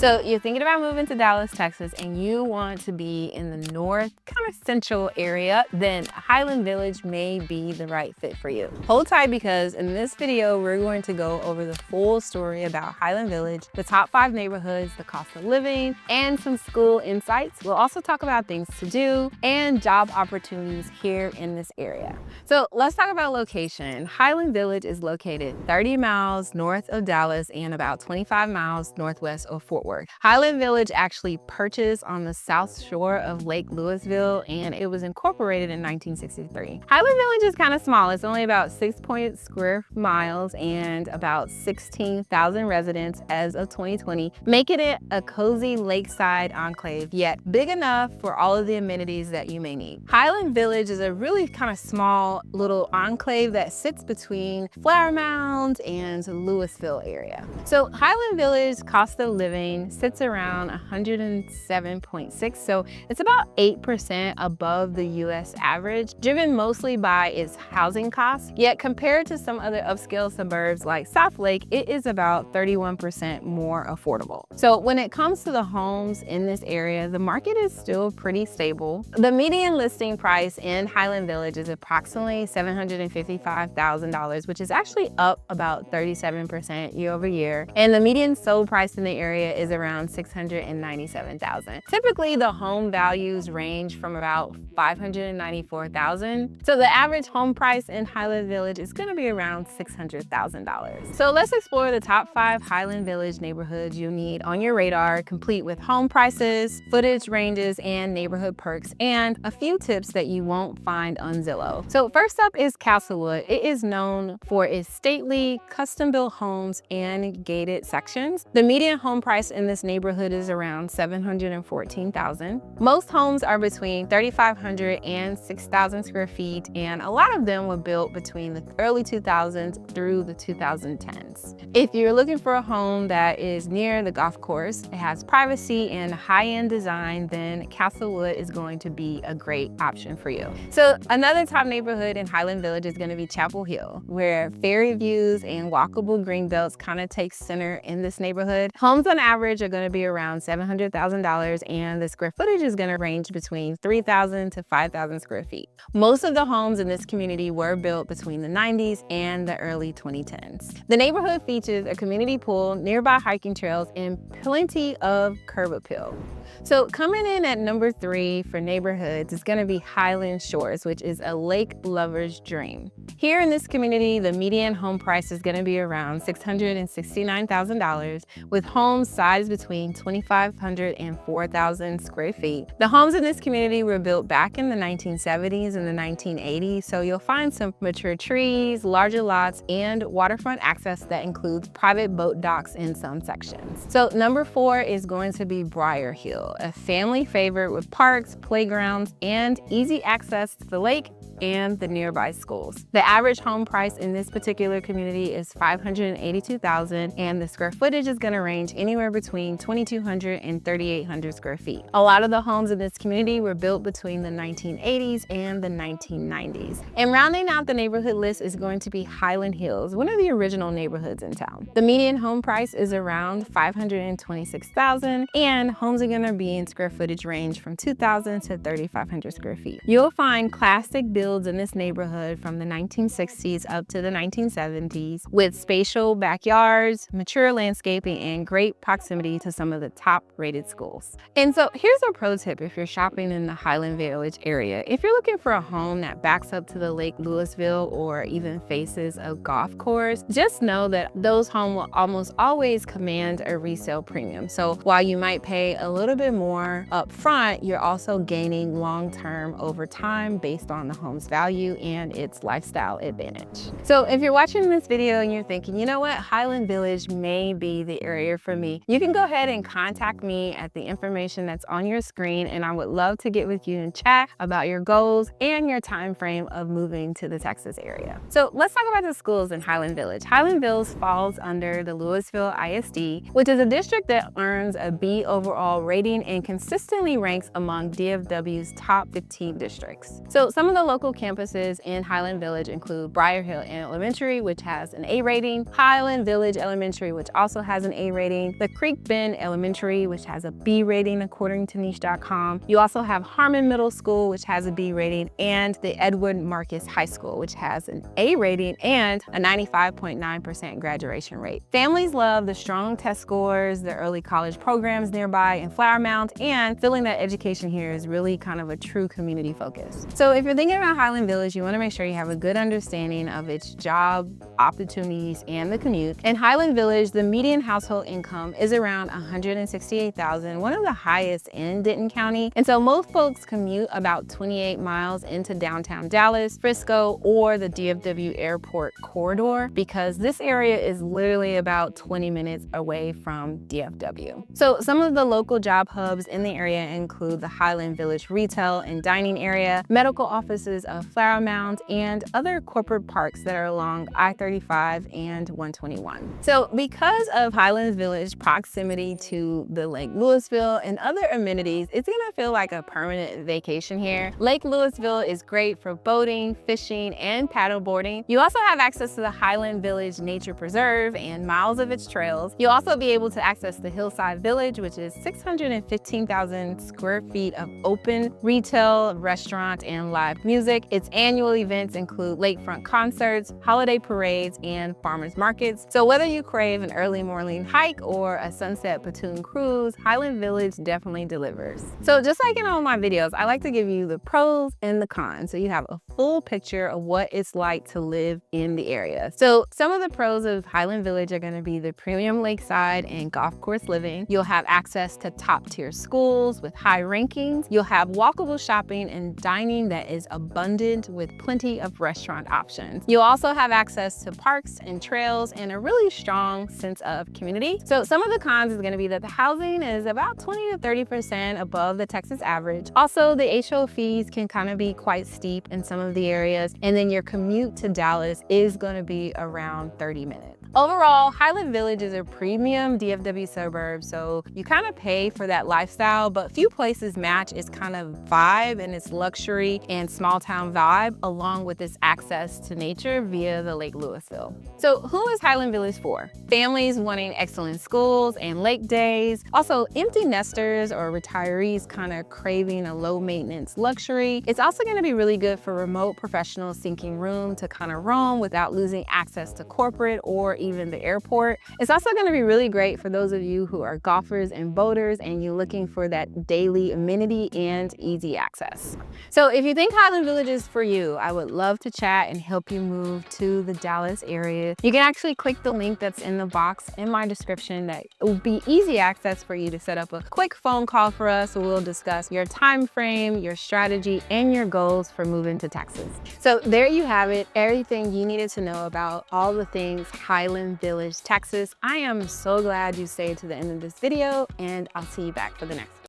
So you're thinking about moving to Dallas, Texas, and you want to be in the north, kind of central area, then Highland Village may be the right fit for you. Hold tight, because in this video, we're going to go over the full story about Highland Village, the top 5 neighborhoods, the cost of living, and some school insights. We'll also talk about things to do and job opportunities here in this area. So let's talk about location. Highland Village is located 30 miles north of Dallas and about 25 miles northwest of Fort Worth. Highland Village actually purchased on the south shore of Lake Lewisville, and it was incorporated in 1963. Highland Village is kind of small. It's only about 6 square miles and about 16,000 residents as of 2020, making it a cozy lakeside enclave, yet big enough for all of the amenities that you may need. Highland Village is a really kind of small little enclave that sits between Flower Mound and Lewisville area. So Highland Village cost of living sits around 107.6, so it's about 8% above the US average, driven mostly by its housing costs. Yet compared to some other upscale suburbs like Southlake, it is about 31% more affordable. So when it comes to the homes in this area, the market is still pretty stable. The median listing price in Highland Village is approximately $755,000, which is actually up about 37% year over year. And the median sold price in the area is around $697,000. Typically, the home values range from about $594,000. So the average home price in Highland Village is going to be around $600,000. So let's explore the top 5 Highland Village neighborhoods you need on your radar, complete with home prices, footage ranges, and neighborhood perks, and a few tips that you won't find on Zillow. So first up is Castlewood. It is known for its stately, custom-built homes and gated sections. The median home price in this neighborhood is around $714,000. Most homes are between 3,500 and 6,000 square feet, and a lot of them were built between the early 2000s through the 2010s. If you're looking for a home that is near the golf course, it has privacy and high-end design, then Castlewood is going to be a great option for you. So another top neighborhood in Highland Village is going to be Chapel Hill, where ferry views and walkable greenbelts kind of take center in this neighborhood. Homes on average are going to be around $700,000, and the square footage is going to range between 3,000 to 5,000 square feet. Most of the homes in this community were built between the 90s and the early 2010s. The neighborhood features a community pool, nearby hiking trails, and plenty of curb appeal. So coming in at number 3 for neighborhoods is going to be Highland Shores, which is a lake lover's dream. Here in this community, the median home price is going to be around $669,000, with homes sized between 2,500 and 4,000 square feet. The homes in this community were built back in the 1970s and the 1980s, so you'll find some mature trees, larger lots, and waterfront access that includes private boat docks in some sections. So number 4 is going to be Briarhill, a family favorite with parks, playgrounds, and easy access to the lake and the nearby schools. The average home price in this particular community is $582,000, and the square footage is going to range anywhere between 2,200 and 3,800 square feet. A lot of the homes in this community were built between the 1980s and the 1990s. And rounding out the neighborhood list is going to be Highland Hills, one of the original neighborhoods in town. The median home price is around $526,000, and homes are going to be in square footage range from 2,000 to 3,500 square feet. You'll find classic buildings in this neighborhood from the 1960s up to the 1970s, with spatial backyards, mature landscaping, and great proximity to some of the top rated schools. And so here's a pro tip if you're shopping in the Highland Village area. If you're looking for a home that backs up to the Lake Lewisville or even faces a golf course, just know that those homes will almost always command a resale premium. So while you might pay a little bit more up front, you're also gaining long-term over time based on the home's value and its lifestyle advantage. So if you're watching this video and you're thinking, you know what, Highland Village may be the area for me, you can go ahead and contact me at the information that's on your screen, and I would love to get with you and chat about your goals and your time frame of moving to the Texas area. So let's talk about the schools in Highland Village. Highland Village falls under the Lewisville ISD, which is a district that earns a B overall rating and consistently ranks among DFW's top 15 districts. So some of the local local campuses in Highland Village include Briarhill Elementary, which has an A rating, Highland Village Elementary, which also has an A rating, the Creek Bend Elementary, which has a B rating according to niche.com. You also have Harmon Middle School, which has a B rating, and the Edward Marcus High School, which has an A rating and a 95.9% graduation rate. Families love the strong test scores, the early college programs nearby in Flower Mound, and feeling that education here is really kind of a true community focus. So if you're thinking about Highland Village, you want to make sure you have a good understanding of its job opportunities and the commute. In Highland Village, the median household income is around $168,000, one of the highest in Denton County. And so most folks commute about 28 miles into downtown Dallas, Frisco, or the DFW Airport corridor, because this area is literally about 20 minutes away from DFW. So some of the local job hubs in the area include the Highland Village retail and dining area, medical offices of Flower Mound, and other corporate parks that are along I-35 and 121. So because of Highland Village proximity to the Lake Lewisville and other amenities, it's gonna feel like a permanent vacation here. Lake Lewisville is great for boating, fishing, and paddleboarding. You also have access to the Highland Village Nature Preserve and miles of its trails. You'll also be able to access the Hillside Village, which is 615,000 square feet of open retail, restaurant, and live music. Its annual events include lakefront concerts, holiday parades, and farmers markets. So whether you crave an early morning hike or a sunset pontoon cruise, Highland Village definitely delivers. So just like in all my videos, I like to give you the pros and the cons, so you have a full picture of what it's like to live in the area. So some of the pros of Highland Village are going to be the premium lakeside and golf course living. You'll have access to top tier schools with high rankings. You'll have walkable shopping and dining that is abundant with plenty of restaurant options. You'll also have access to parks and trails and a really strong sense of community. So some of the cons is going to be that the housing is about 20 to 30% above the Texas average. Also, the HOA fees can kind of be quite steep in some of the areas. And then your commute to Dallas is going to be around 30 minutes. Overall, Highland Village is a premium DFW suburb, so you kind of pay for that lifestyle, but few places match its kind of vibe and its luxury and small town vibe, along with its access to nature via the Lake Lewisville. So who is Highland Village for? Families wanting excellent schools and lake days, also empty nesters or retirees kind of craving a low maintenance luxury. It's also going to be really good for remote professionals seeking room to kind of roam without losing access to corporate or even the airport. It's also going to be really great for those of you who are golfers and boaters and you're looking for that daily amenity and easy access. So if you think Highland Village is for you, I would love to chat and help you move to the Dallas area. You can actually click the link that's in the box in my description. That will be easy access for you to set up a quick phone call for us, so we'll discuss your time frame, your strategy, and your goals for moving to Texas. So there you have it, everything you needed to know about all the things Highland Village, Texas. I am so glad you stayed to the end of this video, and I'll see you back for the next one.